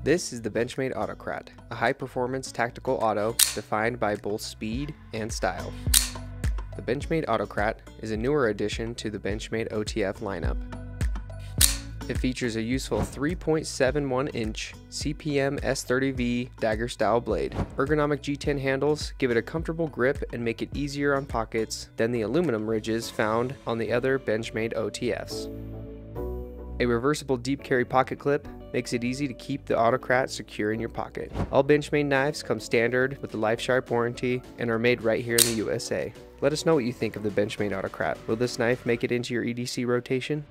This is the Benchmade Autocrat, a high-performance tactical auto defined by both speed and style. The Benchmade Autocrat is a newer addition to the Benchmade OTF lineup. It features a useful 3.71-inch CPM S30V Dagger style blade. Ergonomic G-10 handles give it a comfortable grip and make it easier on pockets than the aluminum ridges found on the other Benchmade OTFs. A reversible deep carry pocket clip makes it easy to keep the Autocrat secure in your pocket. All Benchmade knives come standard with the LifeSharp warranty and are made right here in the USA. Let us know what you think of the Benchmade Autocrat. Will this knife make it into your EDC rotation?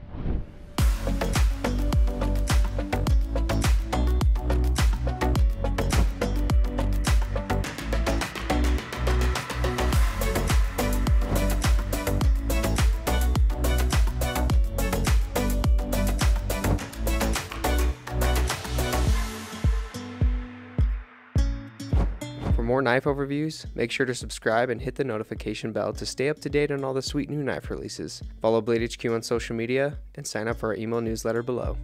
For more knife overviews, make sure to subscribe and hit the notification bell to stay up to date on all the sweet new knife releases. Follow Blade HQ on social media and sign up for our email newsletter below.